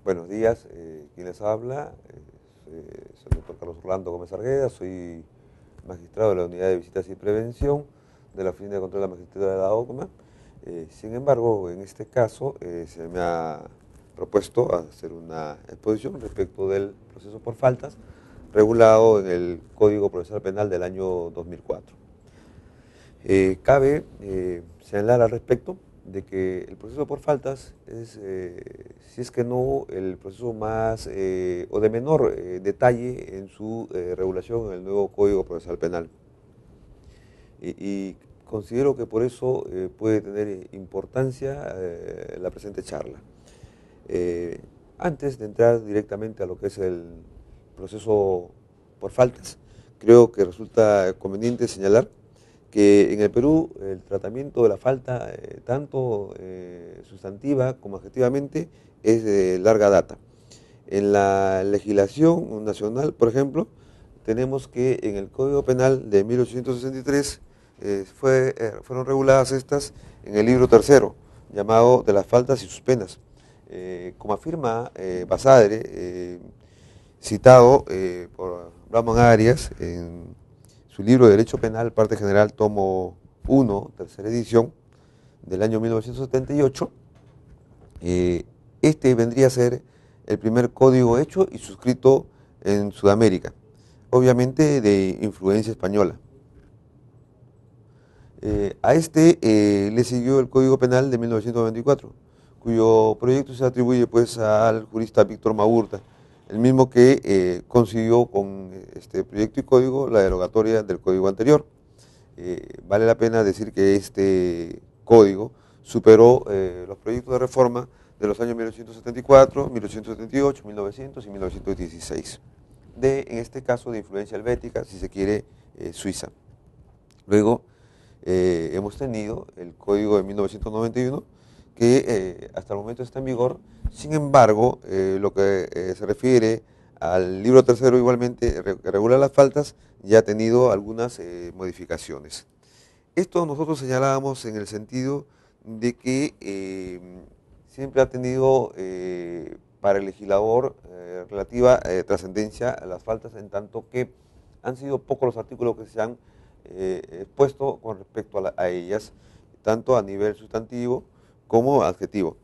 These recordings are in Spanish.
Buenos días, ¿quién les habla? Soy el doctor Carlos Orlando Gómez Argueda, soy magistrado de la Unidad de Visitas y Prevención de la Oficina de Control de la Magistratura de la OCMA. Sin embargo, en este caso se me ha propuesto hacer una exposición respecto del proceso por faltas regulado en el Código Procesal Penal del año 2004. Cabe señalar al respecto de que el proceso por faltas es, si es que no, el proceso más o de menor detalle en su regulación en el nuevo Código Procesal Penal. Y considero que por eso puede tener importancia la presente charla. Antes de entrar directamente a lo que es el proceso por faltas, creo que resulta conveniente señalar que en el Perú el tratamiento de la falta, tanto sustantiva como adjetivamente, es de larga data. En la legislación nacional, por ejemplo, tenemos que en el Código Penal de 1863 fueron reguladas estas en el libro tercero, llamado de las faltas y sus penas. Como afirma Basadre, citado por Ramón Arias en su libro de Derecho Penal, parte general, tomo 1, tercera edición, del año 1978, este vendría a ser el primer código hecho y suscrito en Sudamérica, obviamente de influencia española. A este le siguió el Código Penal de 1994, cuyo proyecto se atribuye pues al jurista Víctor Maurta, el mismo que consiguió con este proyecto y código la derogatoria del código anterior. Vale la pena decir que este código superó los proyectos de reforma de los años 1874, 1878, 1900 y 1916, en este caso de influencia helvética, si se quiere, suiza. Luego hemos tenido el código de 1991, que hasta el momento está en vigor. Sin embargo, lo que se refiere al libro tercero, igualmente, que regula las faltas, ya ha tenido algunas modificaciones. Esto nosotros señalábamos en el sentido de que siempre ha tenido para el legislador relativa trascendencia a las faltas, en tanto que han sido pocos los artículos que se han expuesto con respecto a ellas, tanto a nivel sustantivo como adjetivo.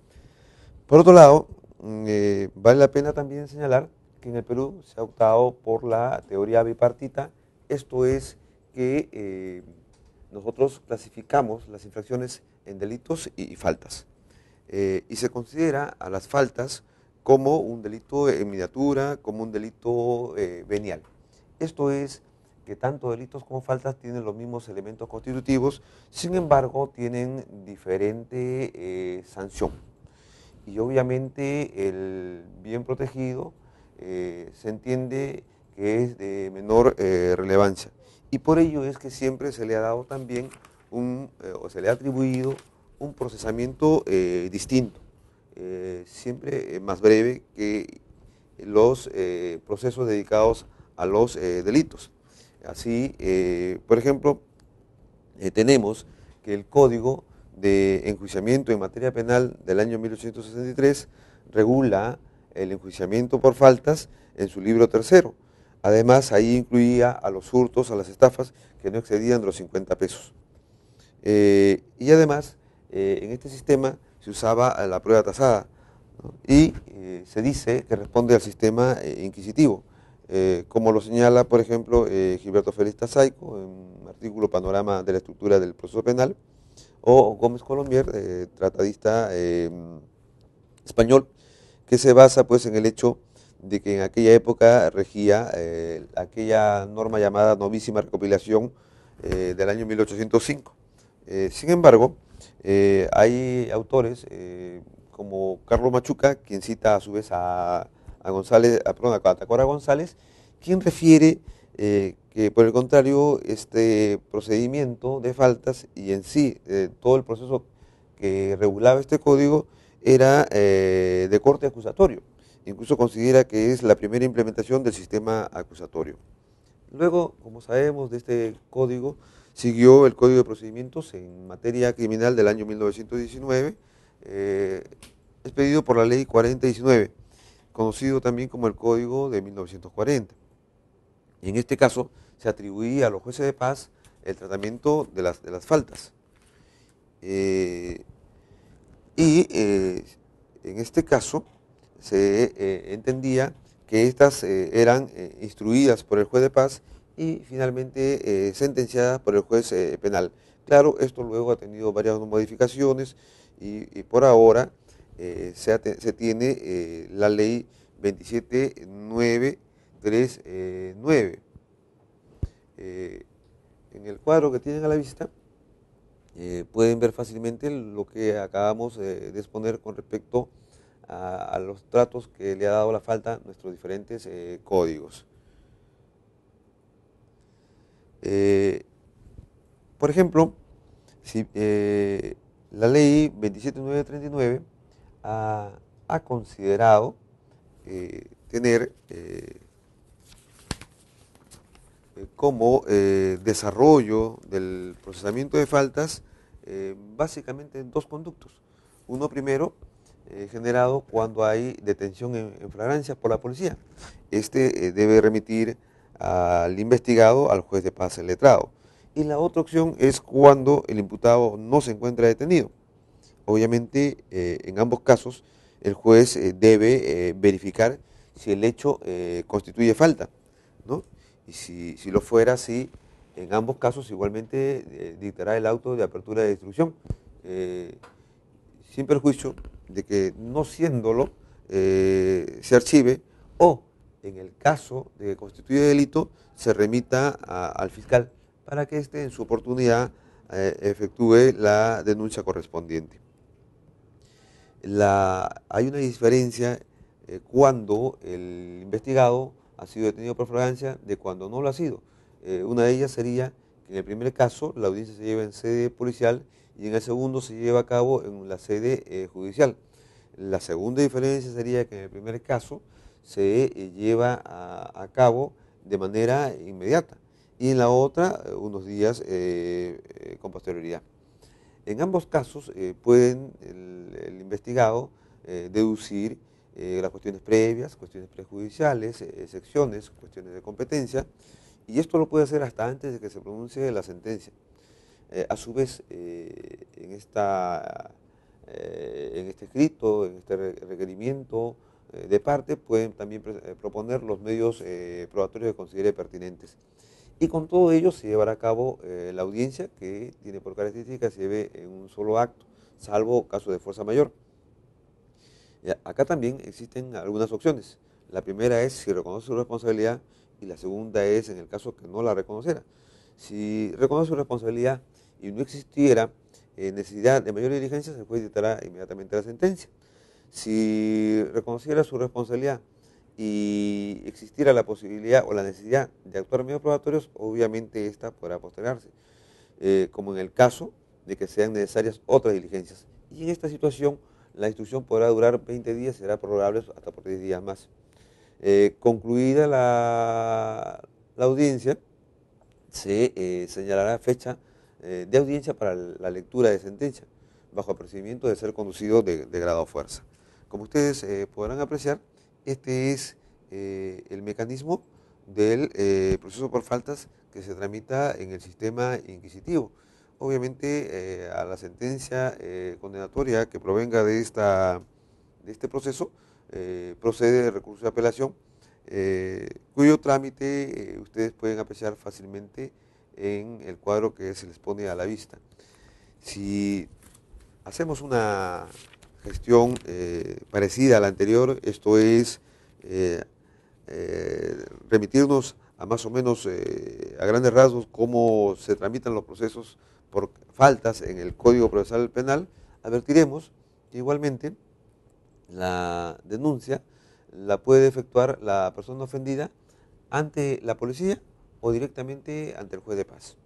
Por otro lado, vale la pena también señalar que en el Perú se ha optado por la teoría bipartita, esto es que nosotros clasificamos las infracciones en delitos y faltas, y se considera a las faltas como un delito en miniatura, como un delito venial. Esto es que tanto delitos como faltas tienen los mismos elementos constitutivos, sin embargo tienen diferente sanción. Y obviamente el bien protegido se entiende que es de menor relevancia. Y por ello es que siempre se le ha dado también o se le ha atribuido un procesamiento distinto, siempre más breve que los procesos dedicados a los delitos. Así, por ejemplo, tenemos que el Código de Enjuiciamiento en Materia Penal del año 1863 regula el enjuiciamiento por faltas en su libro tercero. Además, ahí incluía a los hurtos, a las estafas que no excedían de los 50 pesos. Y además, en este sistema se usaba la prueba tasada, ¿no? Y se dice que responde al sistema inquisitivo. Como lo señala, por ejemplo, Gilberto Félix Tasaico, en un artículo Panorama de la estructura del proceso penal, o Gómez Colombier, tratadista español, que se basa pues en el hecho de que en aquella época regía aquella norma llamada novísima recopilación del año 1805. Sin embargo, hay autores como Carlos Machuca, quien cita a su vez a Tacora González, quien refiere que por el contrario este procedimiento de faltas y en sí todo el proceso que regulaba este código era de corte acusatorio. Incluso considera que es la primera implementación del sistema acusatorio. Luego, como sabemos, de este código siguió el Código de Procedimientos en materia criminal del año 1919, expedido por la Ley 4019. conocido también como el Código de 1940. Y en este caso se atribuía a los jueces de paz el tratamiento de las faltas. En este caso se entendía que estas eran instruidas por el juez de paz y finalmente sentenciadas por el juez penal. Claro, esto luego ha tenido varias modificaciones y por ahora se tiene la ley 27939. En el cuadro que tienen a la vista pueden ver fácilmente lo que acabamos de exponer con respecto a los tratos que le ha dado la falta a nuestros diferentes códigos. Por ejemplo, si, la ley 27939 ha considerado tener como desarrollo del procesamiento de faltas básicamente dos conductos. Uno primero, generado cuando hay detención en flagrancia por la policía. Este debe remitir al investigado al juez de paz el letrado. Y la otra opción es cuando el imputado no se encuentra detenido. Obviamente, en ambos casos, el juez debe verificar si el hecho constituye falta, ¿no? Y si lo fuera, sí, en ambos casos igualmente dictará el auto de apertura de instrucción, sin perjuicio de que no siéndolo se archive o en el caso de que constituya delito se remita al fiscal para que éste en su oportunidad efectúe la denuncia correspondiente. Hay una diferencia cuando el investigado ha sido detenido por flagrancia de cuando no lo ha sido. Una de ellas sería que en el primer caso la audiencia se lleva en sede policial y en el segundo se lleva a cabo en la sede judicial. La segunda diferencia sería que en el primer caso se lleva a cabo de manera inmediata y en la otra unos días con posterioridad. En ambos casos pueden el investigado deducir las cuestiones previas, cuestiones prejudiciales, excepciones, cuestiones de competencia, y esto lo puede hacer hasta antes de que se pronuncie la sentencia. A su vez, en este escrito, en este requerimiento de parte, pueden también proponer los medios probatorios que considere pertinentes. Y con todo ello se llevará a cabo la audiencia, que tiene por característica que se lleve en un solo acto, salvo caso de fuerza mayor. Acá también existen algunas opciones. La primera es si reconoce su responsabilidad y la segunda es en el caso que no la reconociera. Si reconoce su responsabilidad y no existiera necesidad de mayor diligencia, se puede dictar inmediatamente la sentencia. Si reconociera su responsabilidad y existiera la posibilidad o la necesidad de actuar medios probatorios, obviamente esta podrá postergarse, como en el caso de que sean necesarias otras diligencias. Y en esta situación, la instrucción podrá durar 20 días, será prorrogable hasta por 10 días más. Concluida la audiencia, se señalará fecha de audiencia para la lectura de sentencia, bajo el procedimiento de ser conducido de grado a fuerza. Como ustedes podrán apreciar, este es el mecanismo del proceso por faltas que se tramita en el sistema inquisitivo. Obviamente, a la sentencia condenatoria que provenga de este proceso, procede el recurso de apelación, cuyo trámite ustedes pueden apreciar fácilmente en el cuadro que se les pone a la vista. Si hacemos una gestión parecida a la anterior, esto es remitirnos a más o menos a grandes rasgos cómo se tramitan los procesos por faltas en el Código Procesal Penal, advertiremos que igualmente la denuncia la puede efectuar la persona ofendida ante la policía o directamente ante el juez de paz.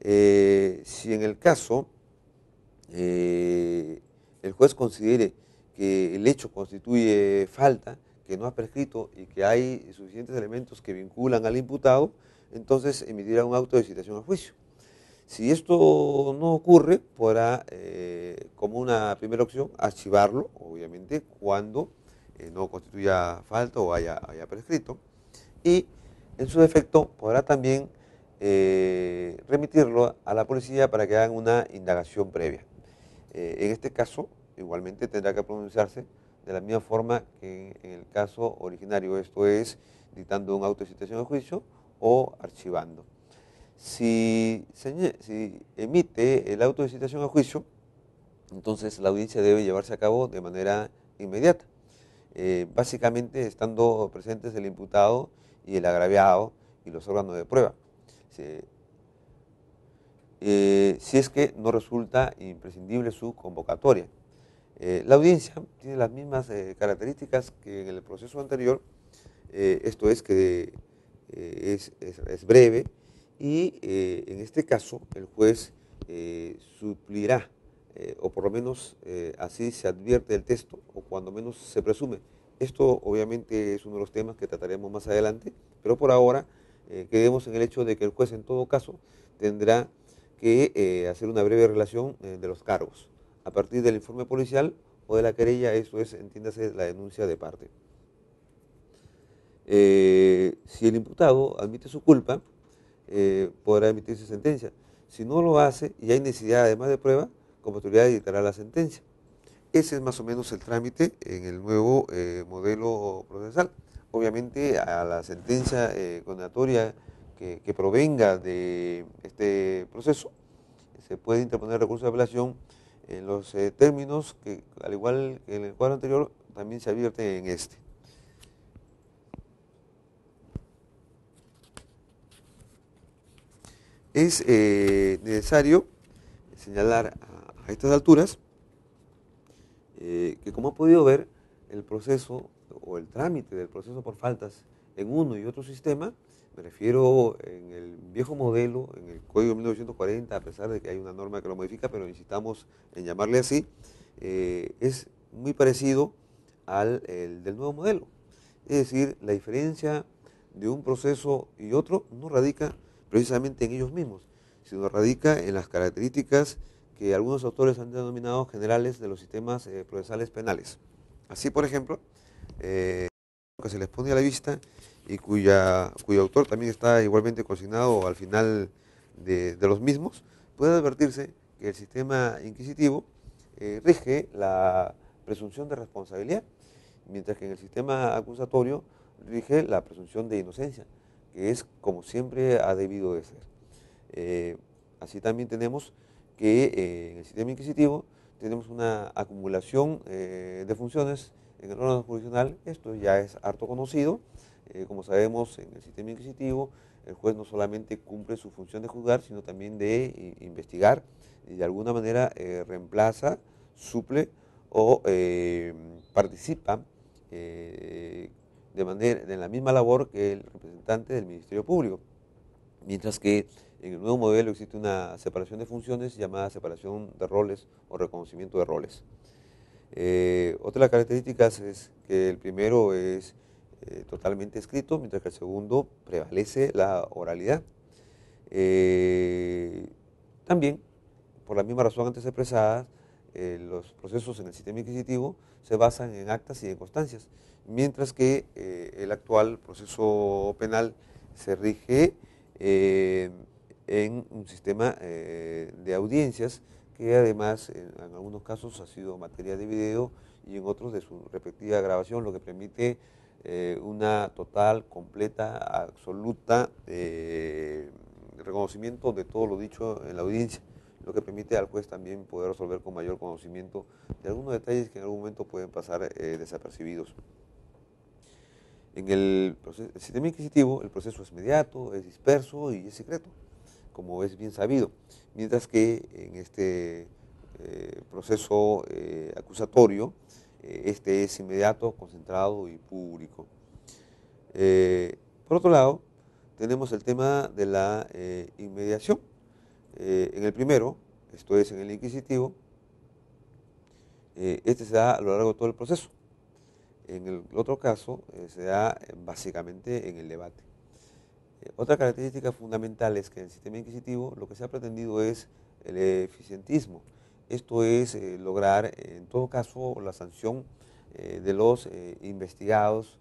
Si en el caso el juez considere que el hecho constituye falta, que no ha prescrito y que hay suficientes elementos que vinculan al imputado, entonces emitirá un auto de citación a juicio. Si esto no ocurre, podrá, como una primera opción, archivarlo, obviamente, cuando no constituya falta o haya prescrito, y en su defecto podrá también remitirlo a la policía para que hagan una indagación previa. En este caso, igualmente tendrá que pronunciarse de la misma forma que en el caso originario, esto es, dictando un auto de citación a juicio o archivando. Si emite el auto de citación a juicio, entonces la audiencia debe llevarse a cabo de manera inmediata, básicamente estando presentes el imputado y el agraviado y los órganos de prueba. Si, si es que no resulta imprescindible su convocatoria. La audiencia tiene las mismas características que en el proceso anterior, esto es que es breve y en este caso el juez suplirá, o por lo menos así se advierte del texto, o cuando menos se presume. Esto obviamente es uno de los temas que trataremos más adelante, pero por ahora quedemos en el hecho de que el juez en todo caso tendrá que hacer una breve relación de los cargos a partir del informe policial o de la querella, eso es, entiéndase, la denuncia de parte. Si el imputado admite su culpa, podrá emitirse sentencia. Si no lo hace y hay necesidad además de prueba, con posterioridad dictará la sentencia. Ese es más o menos el trámite en el nuevo modelo procesal. Obviamente a la sentencia condenatoria que provenga de este proceso, se puede interponer recurso de apelación en los términos que, al igual que en el cuadro anterior, también se advierte en este. Es necesario señalar a estas alturas que, como ha podido ver, el proceso o el trámite del proceso por faltas en uno y otro sistema, me refiero en el viejo modelo, en el Código 1940, a pesar de que hay una norma que lo modifica, pero insistamos en llamarle así, es muy parecido al del nuevo modelo. Es decir, la diferencia de un proceso y otro no radica precisamente en ellos mismos, sino radica en las características que algunos autores han denominado generales de los sistemas procesales penales. Así, por ejemplo, que se les pone a la vista y cuyo autor también está igualmente consignado al final de los mismos, puede advertirse que el sistema inquisitivo rige la presunción de responsabilidad, mientras que en el sistema acusatorio rige la presunción de inocencia, que es como siempre ha debido de ser. Así también tenemos que en el sistema inquisitivo tenemos una acumulación de funciones en el órgano jurisdiccional. Esto ya es harto conocido. Como sabemos, en el sistema inquisitivo el juez no solamente cumple su función de juzgar, sino también de investigar y de alguna manera reemplaza, suple o participa de la misma labor que el representante del Ministerio Público. Mientras que en el nuevo modelo existe una separación de funciones llamada separación de roles o reconocimiento de roles. Otra de las características es que el primero es totalmente escrito, mientras que el segundo prevalece la oralidad. También, por la misma razón antes expresada, los procesos en el sistema inquisitivo se basan en actas y en constancias, mientras que el actual proceso penal se rige en un sistema de audiencias que además en algunos casos ha sido materia de video y en otros de su respectiva grabación, lo que permite una total, completa, absoluta reconocimiento de todo lo dicho en la audiencia, lo que permite al juez también poder resolver con mayor conocimiento de algunos detalles que en algún momento pueden pasar desapercibidos. En el sistema inquisitivo el proceso es inmediato, es disperso y es secreto, como es bien sabido, mientras que en este proceso acusatorio este es inmediato, concentrado y público. Por otro lado, tenemos el tema de la inmediación. En el primero, esto es en el inquisitivo, este se da a lo largo de todo el proceso. En el otro caso, se da básicamente en el debate. Otra característica fundamental es que en el sistema inquisitivo lo que se ha pretendido es el eficientismo. Esto es lograr, en todo caso, la sanción de los investigados,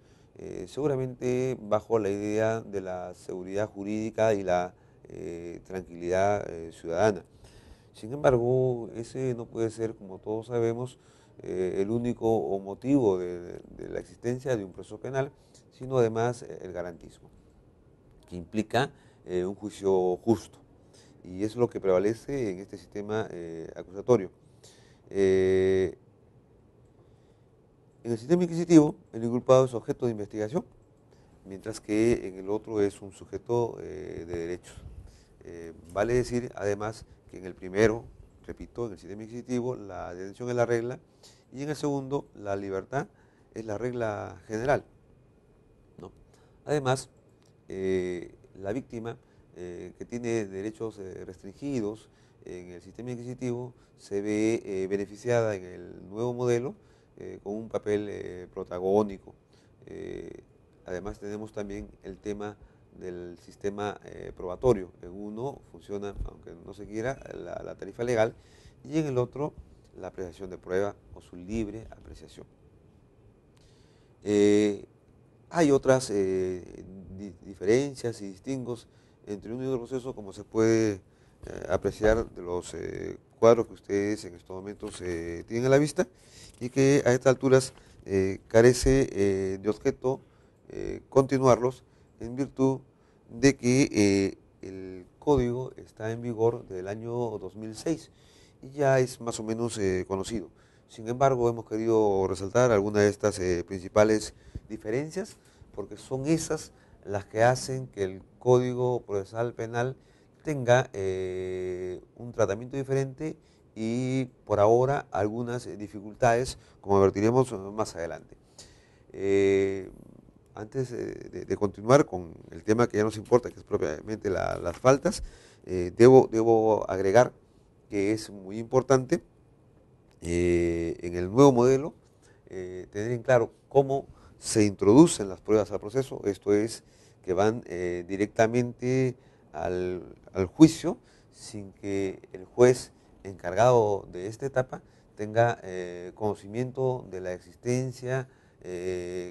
seguramente bajo la idea de la seguridad jurídica y la tranquilidad ciudadana. Sin embargo, ese no puede ser, como todos sabemos, el único motivo de la existencia de un proceso penal, sino además el garantismo, que implica un juicio justo. Y eso es lo que prevalece en este sistema acusatorio. En el sistema inquisitivo, el inculpado es objeto de investigación, mientras que en el otro es un sujeto de derechos. Vale decir, además, que en el primero, repito, en el sistema inquisitivo, la detención es la regla, y en el segundo, la libertad es la regla general, ¿no? Además, la víctima que tiene derechos restringidos en el sistema inquisitivo se ve beneficiada en el nuevo modelo con un papel protagónico. Además tenemos también el tema del sistema probatorio. En uno funciona, aunque no se quiera, la tarifa legal, y en el otro la apreciación de prueba o su libre apreciación. Hay otras diferencias y distingos entre uno y otro proceso, como se puede apreciar de los cuadros que ustedes en estos momentos tienen a la vista, y que a estas alturas carece de objeto continuarlos en virtud de que el código está en vigor desde el año 2006 y ya es más o menos conocido. Sin embargo, hemos querido resaltar algunas de estas principales diferencias, porque son esas las que hacen que el Código Procesal Penal tenga un tratamiento diferente y por ahora algunas dificultades, como advertiremos más adelante. Antes de continuar con el tema que ya nos importa, que es propiamente las faltas, debo agregar que es muy importante en el nuevo modelo tener en claro cómo se introducen las pruebas al proceso, esto es, que van directamente al juicio sin que el juez encargado de esta etapa tenga conocimiento de la existencia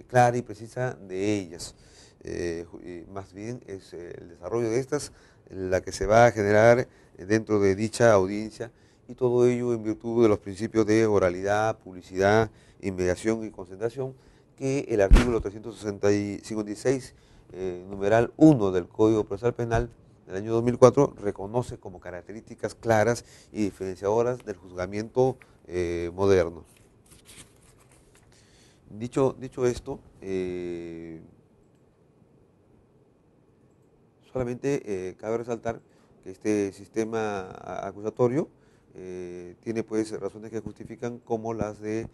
clara y precisa de ellas. Más bien es el desarrollo de estas la que se va a generar dentro de dicha audiencia, y todo ello en virtud de los principios de oralidad, publicidad, inmediación y concentración que el artículo 356, numeral 1 del Código Procesal Penal del año 2004 reconoce como características claras y diferenciadoras del juzgamiento moderno. Dicho esto, solamente cabe resaltar que este sistema acusatorio tiene pues razones que justifican como las de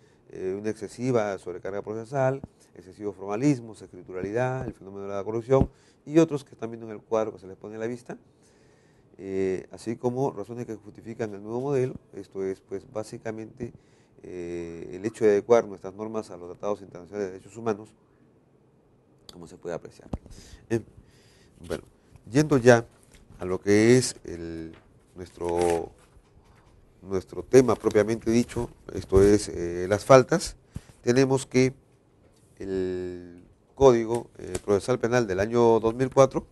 una excesiva sobrecarga procesal, excesivo formalismo, escrituralidad, el fenómeno de la corrupción y otros que están viendo en el cuadro que se les pone a la vista, así como razones que justifican el nuevo modelo. Esto es pues básicamente el hecho de adecuar nuestras normas a los tratados internacionales de derechos humanos, como se puede apreciar. Bueno, yendo ya a lo que es nuestro tema propiamente dicho, esto es las faltas, tenemos que el Código Procesal Penal del año 2004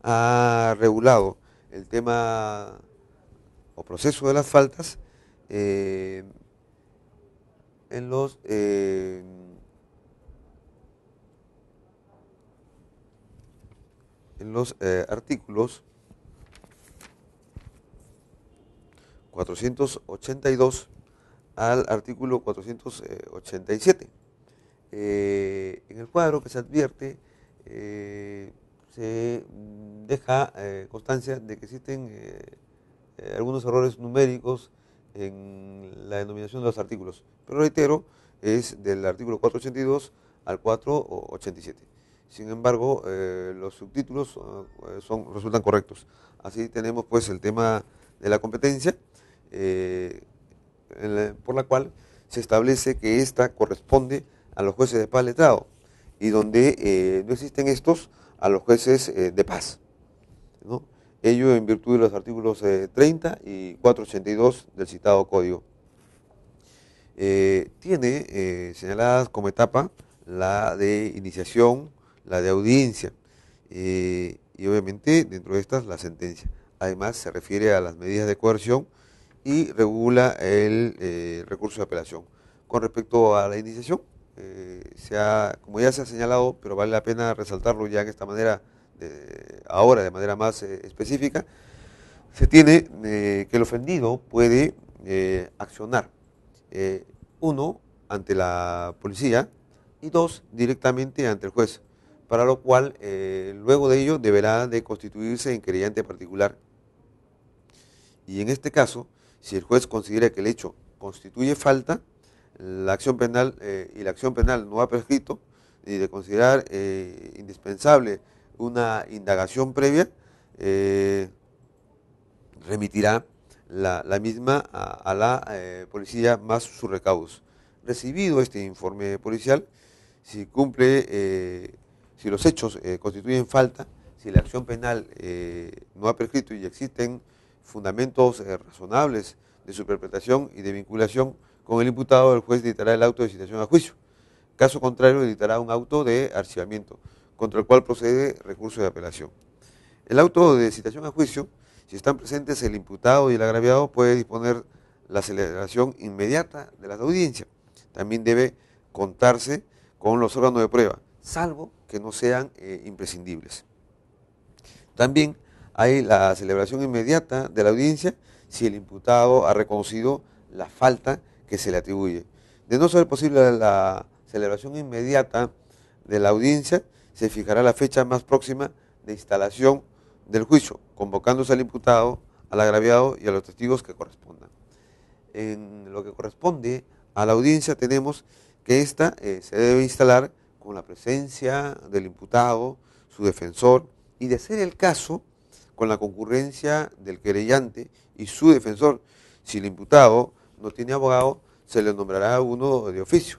ha regulado el tema o proceso de las faltas en los artículos 482 al artículo 487. En el cuadro que se advierte se deja constancia de que existen algunos errores numéricos en la denominación de los artículos, pero reitero, es del artículo 482 al 487. Sin embargo, los subtítulos resultan correctos. Así tenemos pues el tema de la competencia, por la cual se establece que ésta corresponde a los jueces de paz letrado, y donde no existen estos, a los jueces de paz, ¿no? Ello en virtud de los artículos 30 y 482 del citado código. tiene señaladas como etapa la de iniciación, la de audiencia y obviamente dentro de estas la sentencia. Además se refiere a las medidas de coerción y regula el recurso de apelación. Con respecto a la iniciación, como ya se ha señalado, pero vale la pena resaltarlo ya en esta manera, ahora de manera más específica, se tiene que el ofendido puede accionar, uno, ante la policía y dos, directamente ante el juez, para lo cual luego de ello deberá de constituirse en querellante particular. Y en este caso, si el juez considera que el hecho constituye falta, la acción penal y la acción penal no ha prescrito, y de considerar indispensable una indagación previa, remitirá la misma a la policía más sus recaudos. Recibido este informe policial, si si los hechos constituyen falta, si la acción penal no ha prescrito y existen fundamentos razonables de su interpretación y de vinculación con el imputado, el juez dictará el auto de citación a juicio. Caso contrario, dictará un auto de archivamiento, contra el cual procede recurso de apelación. El auto de citación a juicio, si están presentes el imputado y el agraviado, puede disponer la celebración inmediata de la audiencia. También debe contarse con los órganos de prueba, salvo que no sean imprescindibles. También hay la celebración inmediata de la audiencia si el imputado ha reconocido la falta que se le atribuye. De no ser posible la celebración inmediata de la audiencia, se fijará la fecha más próxima de instalación del juicio, convocándose al imputado, al agraviado y a los testigos que correspondan. En lo que corresponde a la audiencia tenemos que ésta se debe instalar con la presencia del imputado, su defensor y, de ser el caso, con la concurrencia del querellante y su defensor. Si el imputado no tiene abogado, se le nombrará uno de oficio.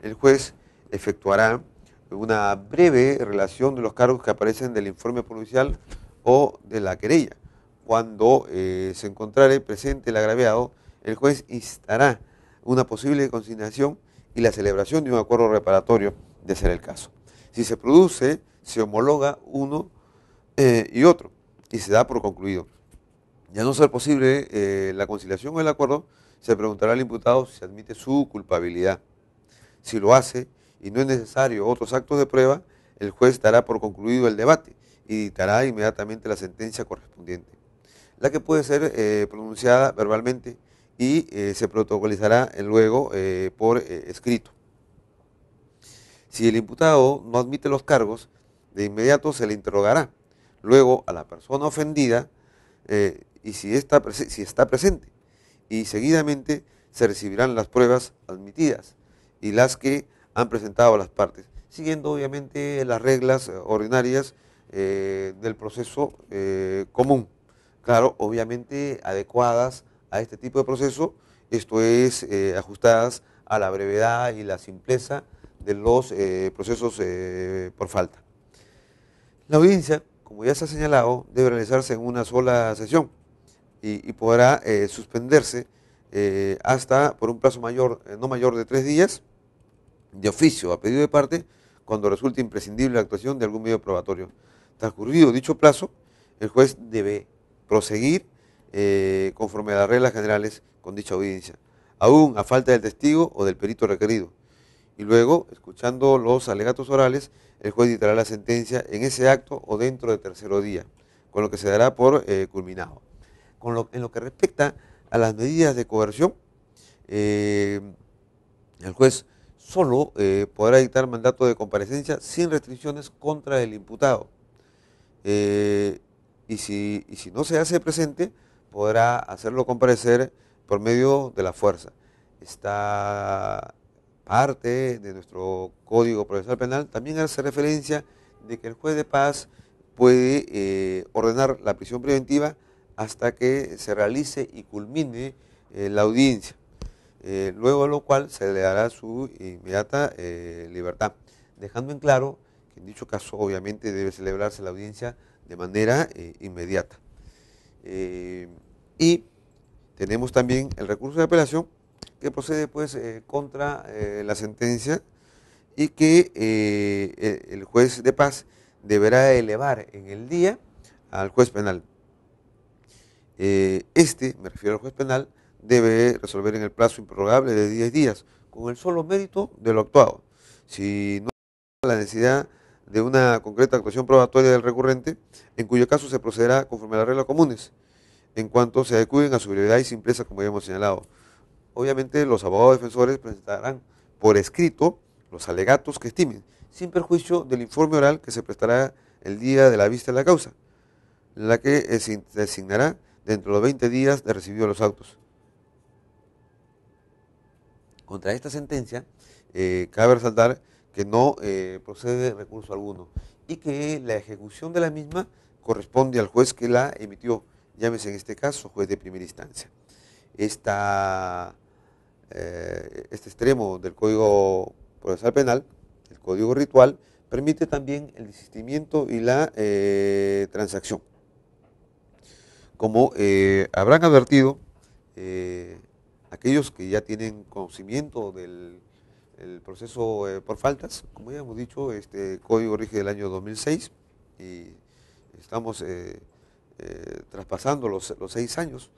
El juez efectuará una breve relación de los cargos que aparecen del informe policial o de la querella. Cuando se encontrare presente el agraviado, el juez instará una posible consignación y la celebración de un acuerdo reparatorio, de ser el caso. Si se produce, se homologa uno y otro y se da por concluido. Ya no ser posible la conciliación o el acuerdo, se preguntará al imputado si admite su culpabilidad. Si lo hace y no es necesario otros actos de prueba, el juez dará por concluido el debate y dictará inmediatamente la sentencia correspondiente, la que puede ser pronunciada verbalmente y se protocolizará luego por escrito. Si el imputado no admite los cargos, de inmediato se le interrogará luego a la persona ofendida y si está presente, y seguidamente se recibirán las pruebas admitidas y las que han presentado las partes, siguiendo obviamente las reglas ordinarias del proceso común. Claro, obviamente adecuadas a este tipo de proceso, esto es, ajustadas a la brevedad y la simpleza de los procesos por falta. La audiencia, como ya se ha señalado, debe realizarse en una sola sesión y podrá suspenderse hasta por un plazo no mayor de 3 días, de oficio a pedido de parte, cuando resulte imprescindible la actuación de algún medio probatorio. Transcurrido dicho plazo, el juez debe proseguir conforme a las reglas generales con dicha audiencia, aún a falta del testigo o del perito requerido. Y luego, escuchando los alegatos orales, el juez dictará la sentencia en ese acto o dentro de tercero día, con lo que se dará por culminado. En lo que respecta a las medidas de coerción, el juez solo podrá dictar mandato de comparecencia sin restricciones contra el imputado. Y si no se hace presente, podrá hacerlo comparecer por medio de la fuerza. Esta parte de nuestro Código Procesal Penal también hace referencia de que el juez de paz puede ordenar la prisión preventiva hasta que se realice y culmine la audiencia, luego de lo cual se le dará su inmediata libertad, dejando en claro que en dicho caso obviamente debe celebrarse la audiencia de manera inmediata. Y tenemos también el recurso de apelación, que procede pues contra la sentencia y que el juez de paz deberá elevar en el día al juez penal. Me refiero al juez penal, debe resolver en el plazo improrrogable de 10 días, con el solo mérito de lo actuado. Si no hay la necesidad de una concreta actuación probatoria del recurrente, en cuyo caso se procederá conforme a las reglas comunes, en cuanto se adecúen a su brevedad y simpleza, como ya hemos señalado. Obviamente, los abogados defensores presentarán por escrito los alegatos que estimen, sin perjuicio del informe oral que se prestará el día de la vista de la causa, la que se designará dentro de los 20 días de recibido los autos. Contra esta sentencia, cabe resaltar que no procede recurso alguno y que la ejecución de la misma corresponde al juez que la emitió, llámese en este caso juez de primera instancia. Este extremo del Código Procesal Penal, el Código Ritual, permite también el desistimiento y la transacción. Como habrán advertido aquellos que ya tienen conocimiento del proceso por faltas, como ya hemos dicho, este código rige del año 2006 y estamos traspasando los 6 años.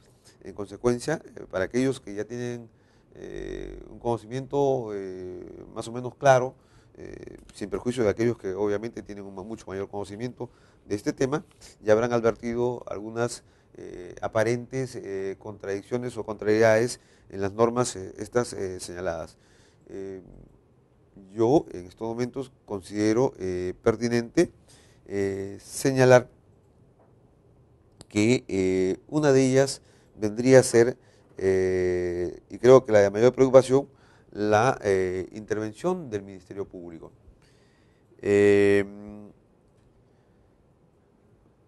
En consecuencia, para aquellos que ya tienen un conocimiento más o menos claro, sin perjuicio de aquellos que obviamente tienen un mucho mayor conocimiento de este tema, ya habrán advertido algunas aparentes contradicciones o contrariedades en las normas estas señaladas. Yo en estos momentos considero pertinente señalar que una de ellas vendría a ser, y creo que la de mayor preocupación, la intervención del Ministerio Público.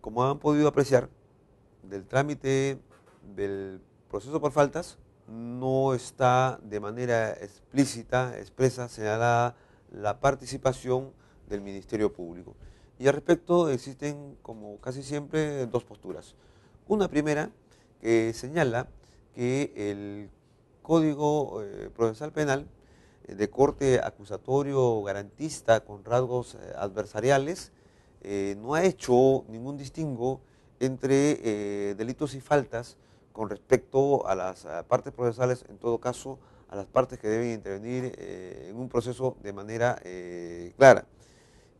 Como han podido apreciar, del trámite del proceso por faltas no está de manera explícita, expresa, señalada la participación del Ministerio Público. Y al respecto existen, como casi siempre, dos posturas. Una primera que señala que el Código Procesal Penal de corte acusatorio garantista con rasgos adversariales no ha hecho ningún distingo entre delitos y faltas con respecto a las partes procesales, en todo caso a las partes que deben intervenir en un proceso de manera clara.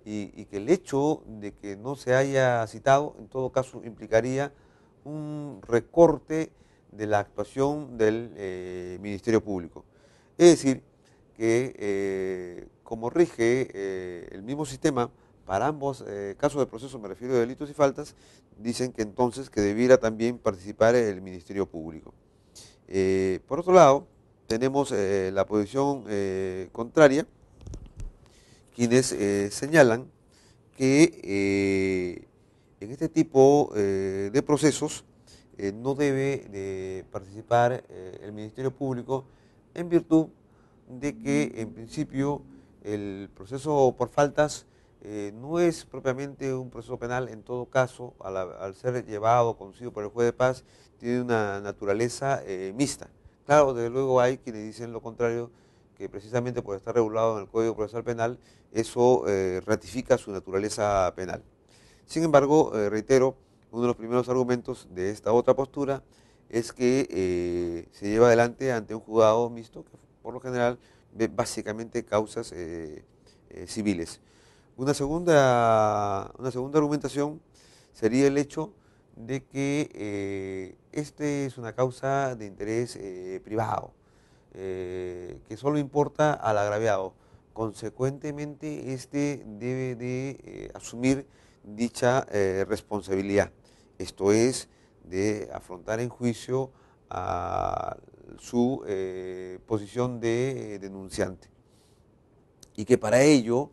Y que el hecho de que no se haya citado, en todo caso, implicaría un recorte de la actuación del Ministerio Público. Es decir, que como rige el mismo sistema para ambos casos de proceso, me refiero a delitos y faltas, dicen que entonces que debiera también participar el Ministerio Público. Por otro lado, tenemos la posición contraria, quienes señalan que en este tipo de procesos no debe de participar el Ministerio Público en virtud de que en principio el proceso por faltas no es propiamente un proceso penal, en todo caso, al ser llevado, conducido por el juez de paz, tiene una naturaleza mixta. Claro, desde luego hay quienes dicen lo contrario, que precisamente por estar regulado en el Código Procesal Penal, eso ratifica su naturaleza penal. Sin embargo, reitero, uno de los primeros argumentos de esta otra postura es que se lleva adelante ante un juzgado mixto, que por lo general ve básicamente causas civiles. Una segunda argumentación sería el hecho de que este es una causa de interés privado, que solo importa al agraviado. Consecuentemente, este debe de asumir dicha responsabilidad. Esto es, de afrontar en juicio a su posición de denunciante. Y que para ello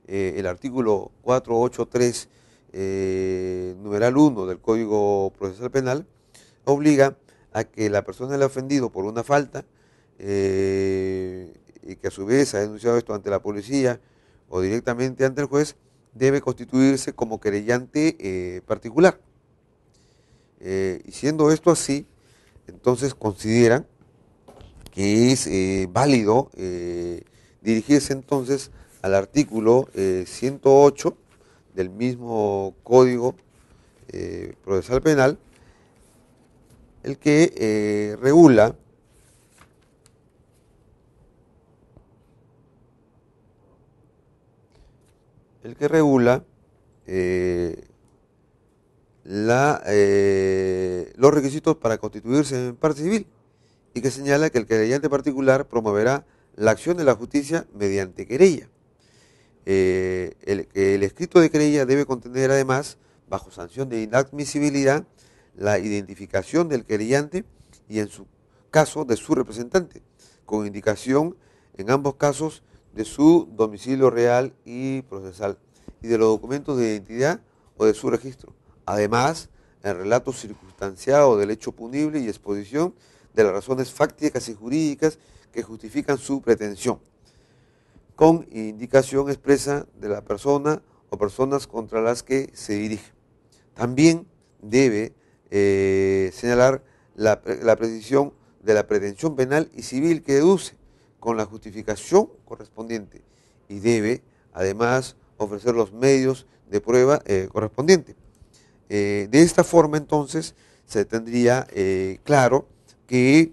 el artículo 483, numeral 1 del Código Procesal Penal, obliga a que la persona del ofendido por una falta, y que a su vez ha denunciado esto ante la policía o directamente ante el juez, debe constituirse como querellante particular. Y siendo esto así, entonces consideran que es válido dirigirse entonces al artículo 108 del mismo Código Procesal Penal, el que regula los requisitos para constituirse en parte civil, y que señala que el querellante particular promoverá la acción de la justicia mediante querella. El escrito de querella debe contener además, bajo sanción de inadmisibilidad, la identificación del querellante y, en su caso, de su representante, con indicación en ambos casos de su domicilio real y procesal y de los documentos de identidad o de su registro. Además, el relato circunstanciado del hecho punible y exposición de las razones fácticas y jurídicas que justifican su pretensión, con indicación expresa de la persona o personas contra las que se dirige. También debe señalar la precisión de la pretensión penal y civil que deduce, con la justificación correspondiente, y debe además ofrecer los medios de prueba correspondientes. De esta forma, entonces, se tendría claro que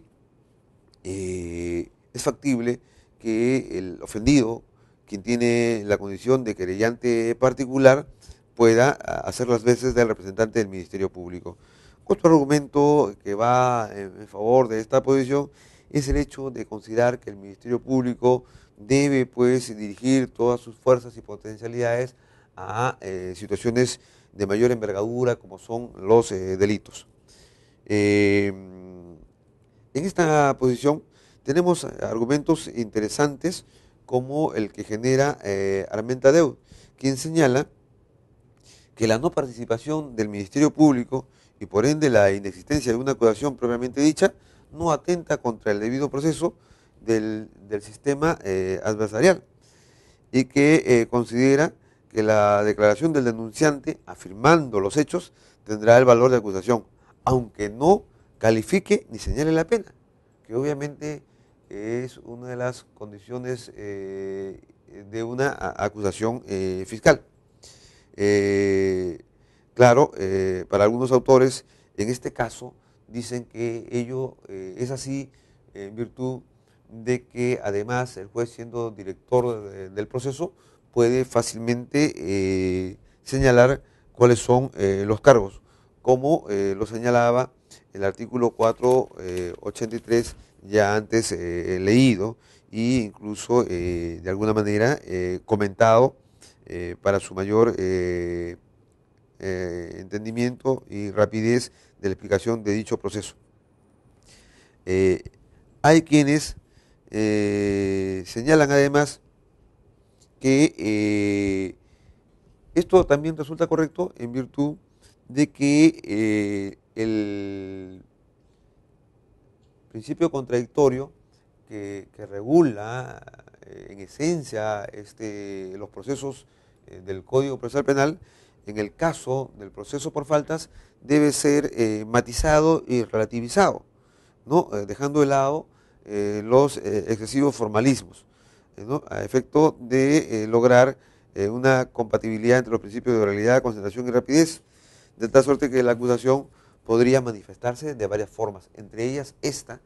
es factible que el ofendido, quien tiene la condición de querellante particular, pueda hacer las veces del representante del Ministerio Público. Otro argumento que va en favor de esta posición es el hecho de considerar que el Ministerio Público debe, pues, dirigir todas sus fuerzas y potencialidades a situaciones de mayor envergadura, como son los delitos. En esta posición tenemos argumentos interesantes, como el que genera Armenta Deu, quien señala que la no participación del Ministerio Público y por ende la inexistencia de una acusación propiamente dicha no atenta contra el debido proceso del sistema adversarial, y que considera que la declaración del denunciante afirmando los hechos tendrá el valor de acusación, aunque no califique ni señale la pena, que obviamente es una de las condiciones de una acusación fiscal. Claro, para algunos autores, en este caso, dicen que ello es así en virtud de que además el juez, siendo director del proceso, puede fácilmente señalar cuáles son los cargos, como lo señalaba el artículo 483 ya antes leído, e incluso de alguna manera comentado para su mayor entendimiento y rapidez de la explicación de dicho proceso. Hay quienes señalan además que esto también resulta correcto en virtud de que el principio contradictorio que regula en esencia los procesos del Código Procesal Penal, en el caso del proceso por faltas, debe ser matizado y relativizado, ¿no? Dejando de lado los excesivos formalismos, ¿no? A efecto de lograr una compatibilidad entre los principios de oralidad, concentración y rapidez, de tal suerte que la acusación podría manifestarse de varias formas, entre ellas esto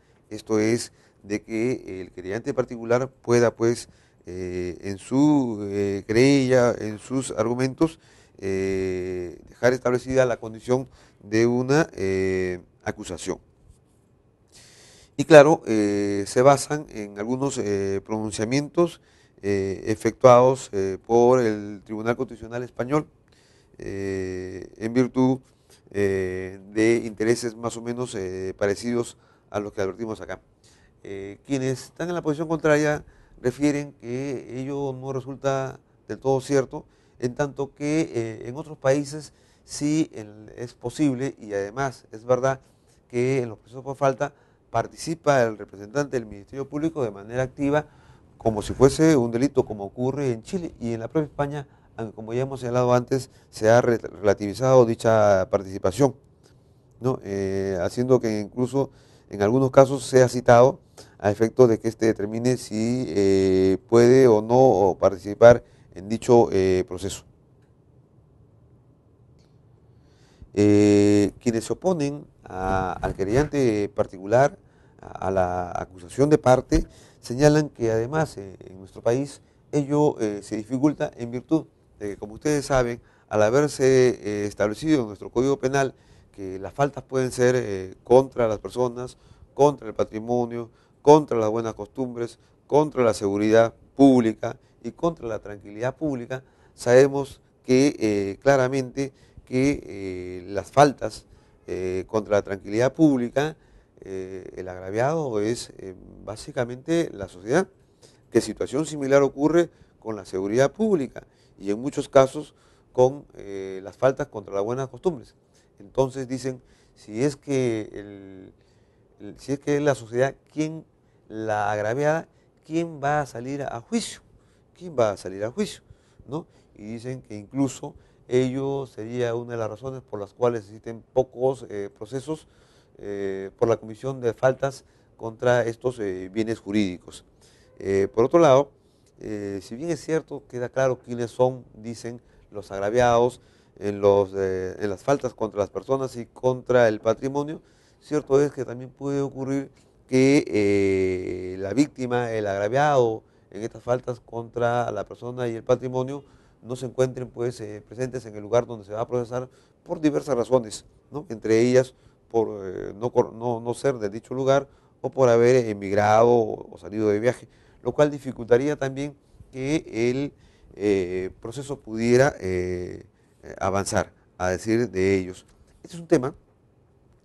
es, de que el querellante particular pueda, pues, en su querella, en sus argumentos, dejar establecida la condición de una acusación. Y claro, se basan en algunos pronunciamientos efectuados por el Tribunal Constitucional Español en virtud de intereses más o menos parecidos a los que advertimos acá. Quienes están en la posición contraria refieren que ello no resulta del todo cierto, en tanto que en otros países sí es posible, y además es verdad que en los procesos por falta participa el representante del Ministerio Público de manera activa, como si fuese un delito, como ocurre en Chile y en la propia España, aunque, como ya hemos señalado antes, se ha relativizado dicha participación, ¿no? Haciendo que incluso en algunos casos sea citado a efecto de que éste determine si puede o no participar en dicho proceso. Quienes se oponen al querellante particular, a la acusación de parte, señalan que además en nuestro país ello se dificulta en virtud de que, como ustedes saben, al haberse establecido en nuestro Código Penal que las faltas pueden ser contra las personas, contra el patrimonio, contra las buenas costumbres, contra la seguridad pública y contra la tranquilidad pública, sabemos que claramente que las faltas contra la tranquilidad pública, el agraviado es básicamente la sociedad, que situación similar ocurre con la seguridad pública y en muchos casos con las faltas contra las buenas costumbres. Entonces dicen, si es que es la sociedad quien la agraviada, ¿quién va a salir a juicio? ¿Quién va a salir a juicio? ¿No? Y dicen que incluso ello sería una de las razones por las cuales existen pocos procesos por la comisión de faltas contra estos bienes jurídicos. Por otro lado, si bien es cierto, queda claro quiénes son, dicen, los agraviados en las faltas contra las personas y contra el patrimonio, cierto es que también puede ocurrir que la víctima, el agraviado en estas faltas contra la persona y el patrimonio, no se encuentren pues presentes en el lugar donde se va a procesar por diversas razones, ¿no? Entre ellas por no ser de dicho lugar o por haber emigrado o salido de viaje, lo cual dificultaría también que el proceso pudiera avanzar, a decir de ellos. Este es un tema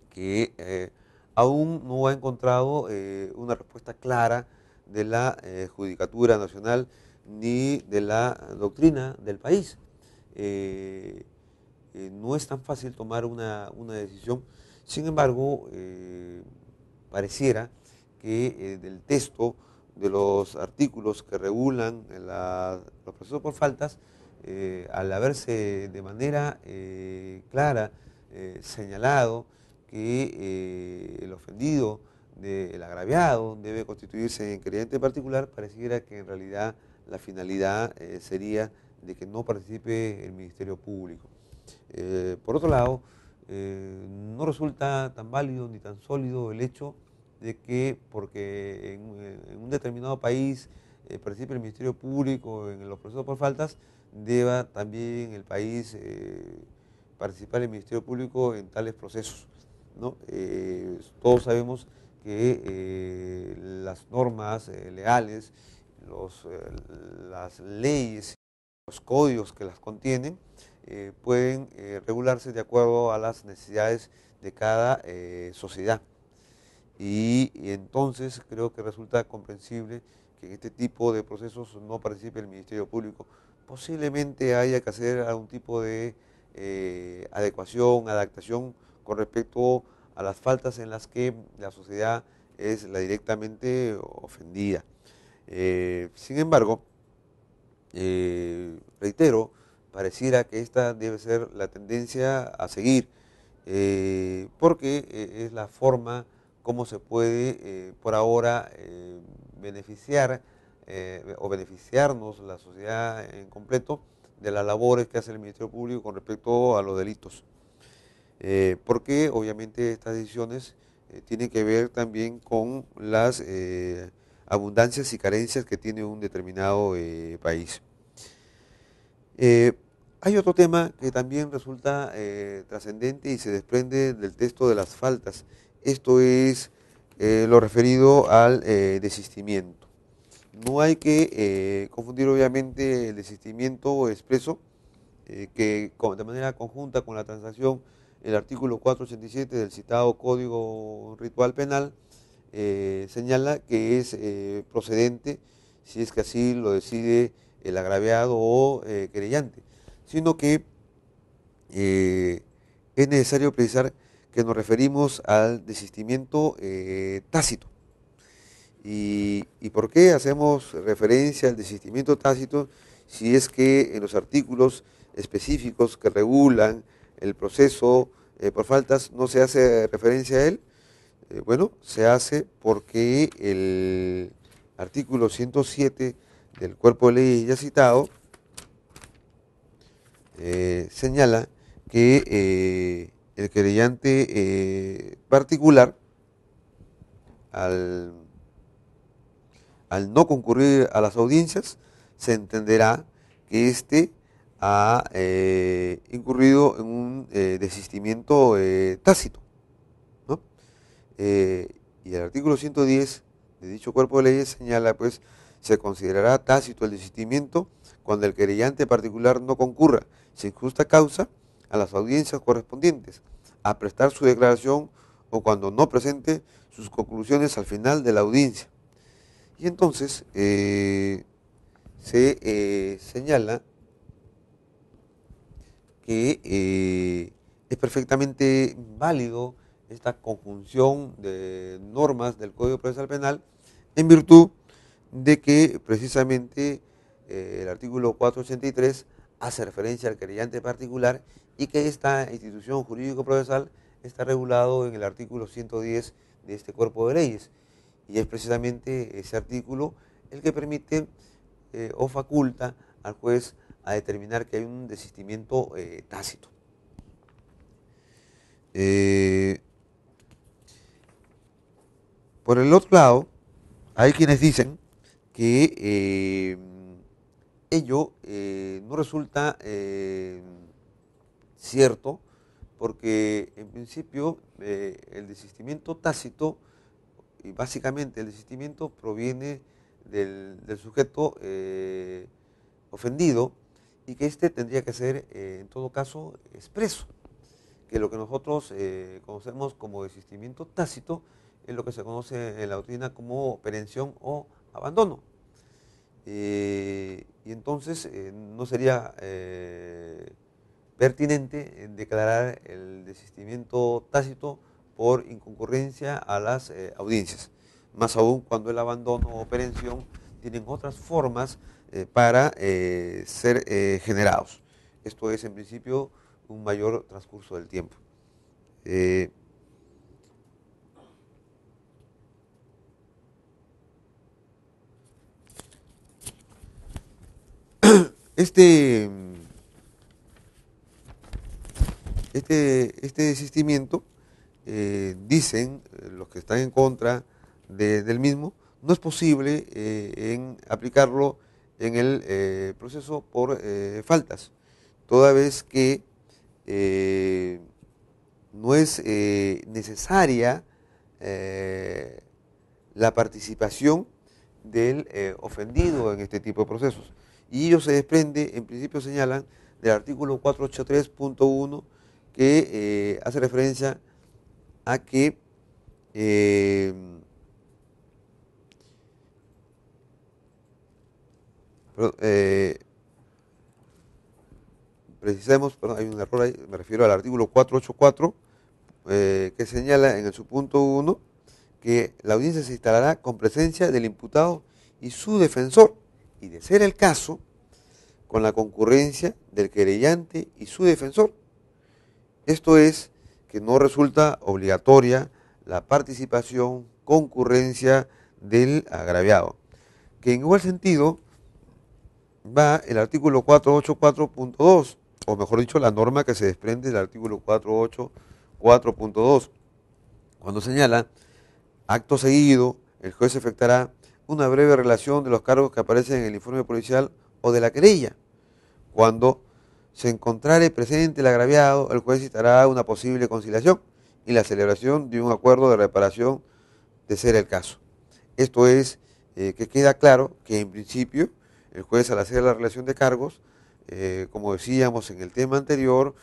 que aún no ha encontrado una respuesta clara de la Judicatura Nacional ni de la doctrina del país. No es tan fácil tomar una decisión, sin embargo, pareciera que del texto de los artículos que regulan los procesos por faltas, al haberse de manera clara señalado que el ofendido, el agraviado, debe constituirse en querellante particular, pareciera que en realidad la finalidad sería de que no participe el Ministerio Público. Por otro lado, no resulta tan válido ni tan sólido el hecho de que porque en un determinado país participe el Ministerio Público en los procesos por faltas, deba también el país participar el Ministerio Público en tales procesos, ¿no? Todos sabemos que las normas legales, las leyes, los códigos que las contienen, pueden regularse de acuerdo a las necesidades de cada sociedad. Y entonces creo que resulta comprensible que en este tipo de procesos no participe el Ministerio Público. Posiblemente haya que hacer algún tipo de adecuación, adaptación con respecto a las faltas en las que la sociedad es la directamente ofendida. Sin embargo, reitero, pareciera que esta debe ser la tendencia a seguir, porque es la forma como se puede por ahora beneficiar o beneficiarnos la sociedad en completo de las labores que hace el Ministerio Público con respecto a los delitos. Porque obviamente estas decisiones tienen que ver también con las abundancias y carencias que tiene un determinado país. Hay otro tema que también resulta trascendente y se desprende del texto de las faltas. Esto es lo referido al desistimiento. No hay que confundir obviamente el desistimiento expreso, que de manera conjunta con la transacción, el artículo 487 del citado Código Ritual Penal señala que es procedente si es que así lo decide el agraviado o querellante, sino que es necesario precisar que nos referimos al desistimiento tácito. ¿Y por qué hacemos referencia al desistimiento tácito si es que en los artículos específicos que regulan el proceso por faltas no se hace referencia a él? Bueno, se hace porque el artículo 107 del cuerpo de ley ya citado señala que el querellante particular, al, al no concurrir a las audiencias, se entenderá que éste ha incurrido en un desistimiento tácito, ¿no? Y el artículo 110 de dicho cuerpo de leyes señala, pues, se considerará tácito el desistimiento cuando el querellante particular no concurra, sin justa causa, a las audiencias correspondientes, a prestar su declaración o cuando no presente sus conclusiones al final de la audiencia. Y entonces se señala que es perfectamente válido esta conjunción de normas del Código Procesal Penal en virtud de que precisamente el artículo 483 hace referencia al querellante particular y que esta institución jurídico-procesal está regulado en el artículo 110 de este cuerpo de leyes. Y es precisamente ese artículo el que permite o faculta al juez a determinar que hay un desistimiento tácito. Por el otro lado, hay quienes dicen que ello no resulta cierto porque en principio el desistimiento tácito, y básicamente el desistimiento proviene del sujeto ofendido y que éste tendría que ser en todo caso expreso, que lo que nosotros conocemos como desistimiento tácito es lo que se conoce en la doctrina como perención o abandono. Y entonces no sería pertinente declarar el desistimiento tácito por inconcurrencia a las audiencias, más aún cuando el abandono o perención tienen otras formas para ser generados. Esto es en principio un mayor transcurso del tiempo. Este desistimiento, dicen los que están en contra del mismo, no es posible en aplicarlo en el proceso por faltas, toda vez que no es necesaria la participación del ofendido en este tipo de procesos. Y ello se desprende, en principio señalan, del artículo 483.1 que hace referencia a que precisemos, perdón, hay un error ahí, me refiero al artículo 484 que señala en el subpunto 1 que la audiencia se instalará con presencia del imputado y su defensor, y de ser el caso, con la concurrencia del querellante y su defensor. Esto es, que no resulta obligatoria la participación, concurrencia del agraviado. Que en igual sentido va el artículo 484.2, o mejor dicho, la norma que se desprende del artículo 484.2, cuando señala: acto seguido, el juez efectuará una breve relación de los cargos que aparecen en el informe policial o de la querella. Cuando se encontrare presente el agraviado, el juez citará una posible conciliación y la celebración de un acuerdo de reparación de ser el caso. Esto es, que queda claro que en principio el juez, al hacer la relación de cargos, como decíamos en el tema anterior,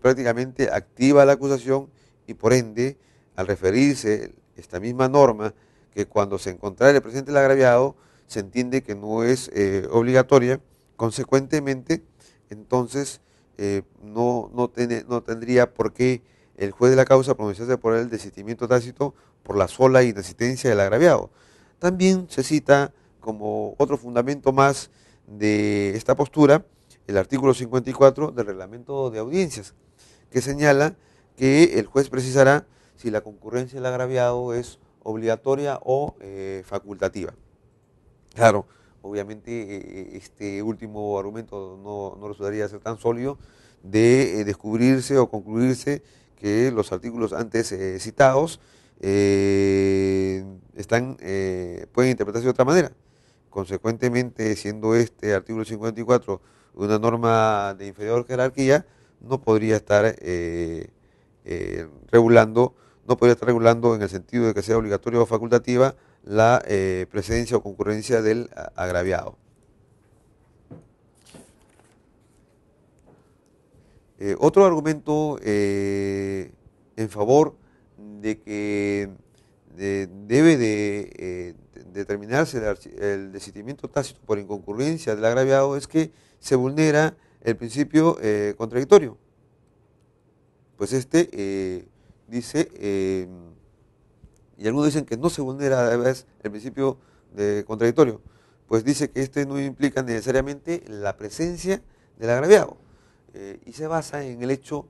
prácticamente activa la acusación y por ende, al referirse esta misma norma, que cuando se encontrare presente el agraviado, se entiende que no es obligatoria, consecuentemente, entonces no tendría por qué el juez de la causa pronunciarse por el desistimiento tácito por la sola inasistencia del agraviado. También se cita como otro fundamento más de esta postura el artículo 54 del reglamento de audiencias, que señala que el juez precisará si la concurrencia del agraviado es obligatoria o facultativa. Claro, obviamente este último argumento no resultaría ser tan sólido de descubrirse o concluirse que los artículos antes citados pueden interpretarse de otra manera. Consecuentemente, siendo este artículo 54 una norma de inferior jerarquía, no podría estar regulando, no podría estar regulando en el sentido de que sea obligatoria o facultativa la presencia o concurrencia del agraviado. Otro argumento en favor de que debe de determinarse el desistimiento tácito por inconcurrencia del agraviado es que se vulnera el principio contradictorio. Pues dice, y algunos dicen que no se vulnera además el principio de contradictorio, pues dice que no implica necesariamente la presencia del agraviado. Y se basa en el hecho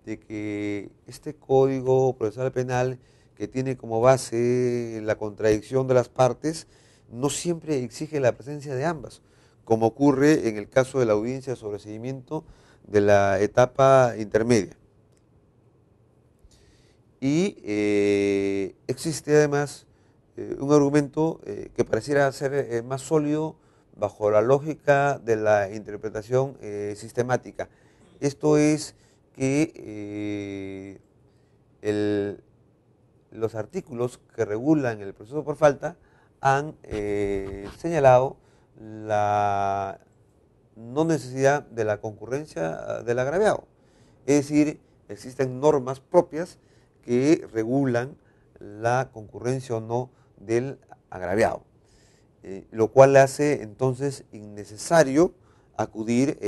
de que este Código Procesal Penal, que tiene como base la contradicción de las partes, no siempre exige la presencia de ambas, como ocurre en el caso de la audiencia de sobreseimiento de la etapa intermedia. Y existe además un argumento que pareciera ser más sólido bajo la lógica de la interpretación sistemática. Esto es que los artículos que regulan el proceso por falta han señalado la no necesidad de la concurrencia del agraviado. Es decir, existen normas propias que regulan la concurrencia o no del agraviado, lo cual hace entonces innecesario acudir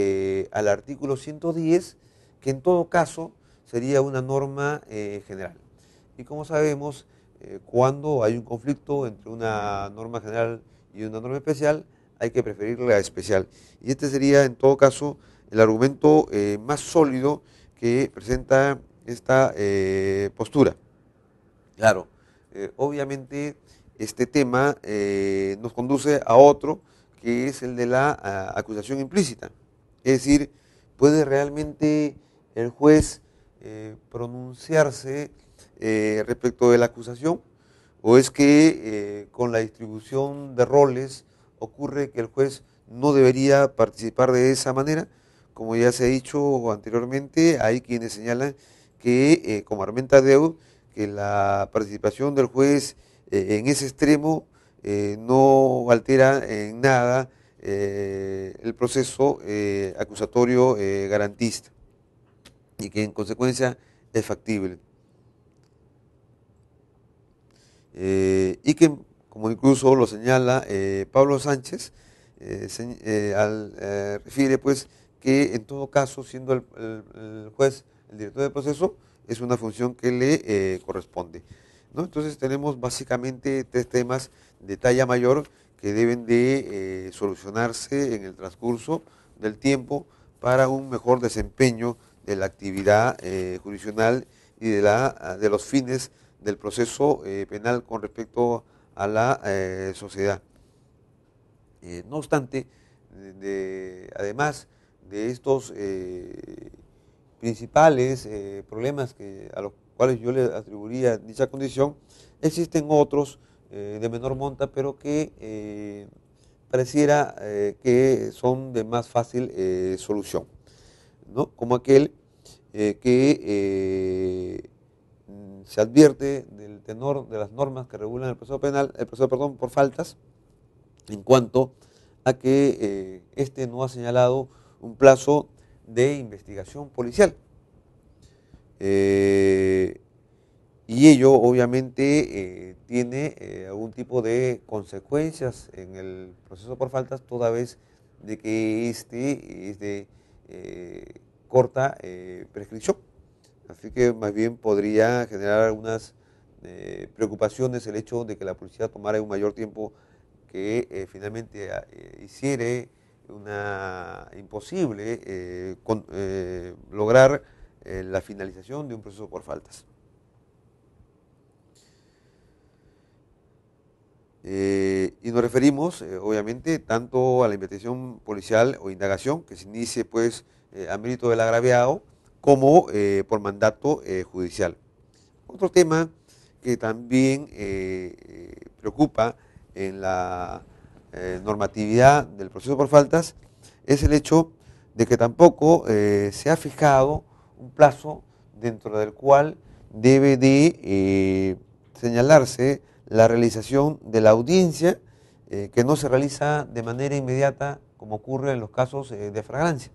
al artículo 110, que en todo caso sería una norma general. Y como sabemos, cuando hay un conflicto entre una norma general y una norma especial, hay que preferir la especial. Y este sería en todo caso el argumento más sólido que presenta esta postura. Claro, obviamente este tema nos conduce a otro, que es el de la acusación implícita. Es decir, ¿puede realmente el juez pronunciarse respecto de la acusación? ¿O es que con la distribución de roles ocurre que el juez no debería participar de esa manera? Como ya se ha dicho anteriormente, hay quienes señalan que, como argumenta Deu, que la participación del juez en ese extremo no altera en nada el proceso acusatorio garantista y que en consecuencia es factible. Y que, como incluso lo señala Pablo Sánchez, refiere pues que en todo caso, siendo el juez el director del proceso, es una función que le corresponde, ¿no? Entonces tenemos básicamente tres temas de talla mayor que deben de solucionarse en el transcurso del tiempo para un mejor desempeño de la actividad jurisdiccional y de los fines del proceso penal con respecto a la sociedad. No obstante, además de estos principales problemas a los cuales yo le atribuiría dicha condición, existen otros de menor monta, pero que pareciera que son de más fácil solución, ¿no? Como aquel que se advierte del tenor de las normas que regulan el proceso penal, perdón, por faltas, en cuanto a que no ha señalado un plazo de investigación policial. Y ello obviamente tiene algún tipo de consecuencias en el proceso por faltas, toda vez de que es de corta prescripción. Así que más bien podría generar algunas preocupaciones el hecho de que la policía tomara un mayor tiempo que finalmente hiciere imposible lograr la finalización de un proceso por faltas. Y nos referimos, obviamente, tanto a la investigación policial o indagación, que se inicie pues a mérito del agraviado, como por mandato judicial. Otro tema que también preocupa en la normatividad del proceso por faltas es el hecho de que tampoco se ha fijado un plazo dentro del cual debe de señalarse la realización de la audiencia, que no se realiza de manera inmediata como ocurre en los casos de flagrancia.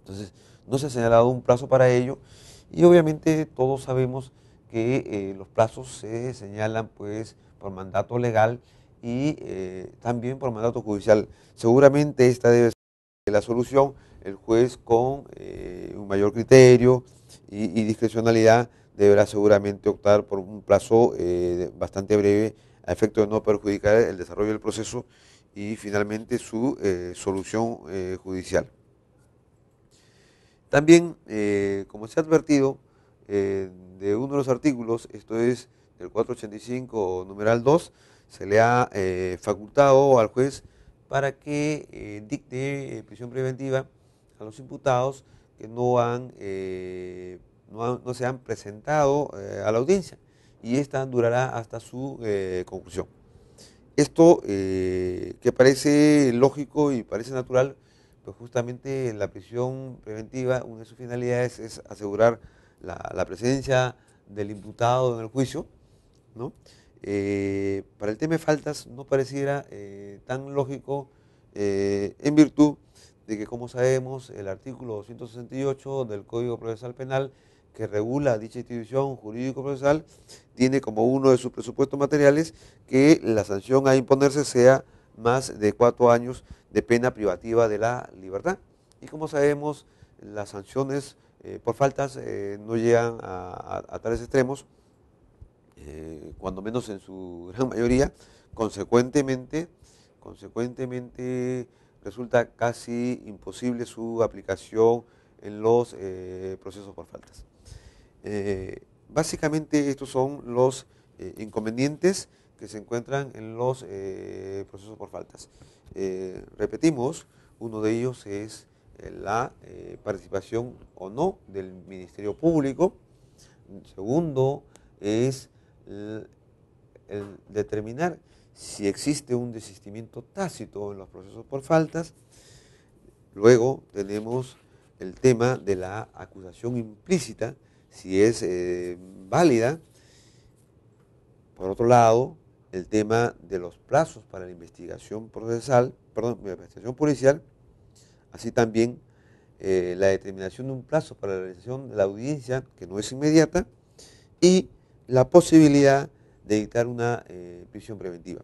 Entonces, no se ha señalado un plazo para ello y obviamente todos sabemos que los plazos se señalan pues por mandato legal y también por mandato judicial. Seguramente esta debe ser la solución. El juez con un mayor criterio y discrecionalidad deberá seguramente optar por un plazo bastante breve a efecto de no perjudicar el desarrollo del proceso y finalmente su solución judicial. También, como se ha advertido de uno de los artículos, esto es el 485 numeral 2, se le ha facultado al juez para que dicte prisión preventiva a los imputados que no se han presentado a la audiencia y esta durará hasta su conclusión. Esto que parece lógico y parece natural, pues justamente la prisión preventiva, una de sus finalidades es asegurar la presencia del imputado en el juicio, ¿no? Para el tema de faltas no pareciera tan lógico en virtud de que, como sabemos, el artículo 268 del Código Procesal Penal, que regula dicha institución jurídico-procesal, tiene como uno de sus presupuestos materiales que la sanción a imponerse sea más de 4 años de pena privativa de la libertad. Y como sabemos, las sanciones por faltas no llegan a tales extremos, cuando menos en su gran mayoría. Consecuentemente resulta casi imposible su aplicación en los procesos por faltas. Básicamente estos son los inconvenientes que se encuentran en los procesos por faltas. Repetimos, uno de ellos es la participación o no del Ministerio Público. Segundo es el determinar si existe un desistimiento tácito en los procesos por faltas. Luego tenemos el tema de la acusación implícita, si es válida. Por otro lado, el tema de los plazos para la investigación procesal, perdón, la investigación policial, así también la determinación de un plazo para la realización de la audiencia, que no es inmediata, y la posibilidad de dictar una prisión preventiva.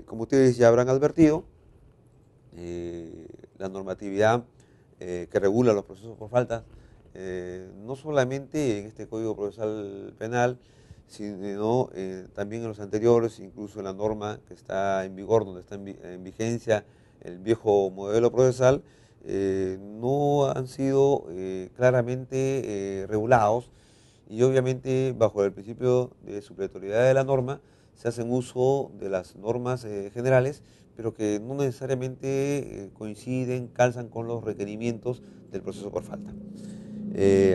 Como ustedes ya habrán advertido, la normatividad que regula los procesos por faltas, no solamente en este Código Procesal Penal, sino también en los anteriores, incluso en la norma que está en vigor, donde está en vigencia el viejo modelo procesal, no han sido claramente regulados y obviamente bajo el principio de supletoriedad de la norma se hacen uso de las normas generales, pero que no necesariamente coinciden, calzan con los requerimientos del proceso por falta.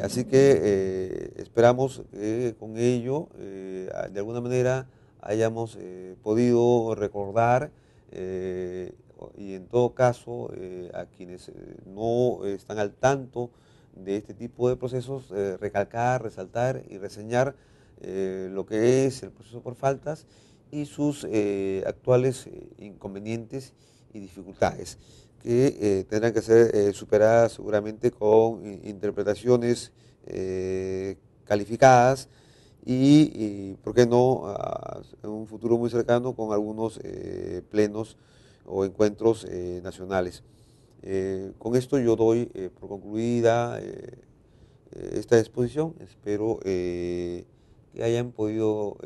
Así que esperamos que con ello, de alguna manera, hayamos podido recordar y en todo caso a quienes no están al tanto de este tipo de procesos, recalcar, resaltar y reseñar lo que es el proceso por faltas y sus actuales inconvenientes y dificultades que tendrán que ser superadas seguramente con interpretaciones calificadas y, ¿por qué no?, en un futuro muy cercano con algunos plenos o encuentros nacionales. Con esto yo doy por concluida esta exposición. Espero que hayan podido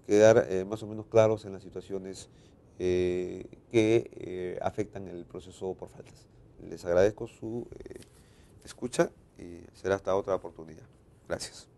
quedar más o menos claros en las situaciones que afectan el proceso por faltas. Les agradezco su escucha y será hasta otra oportunidad. Gracias.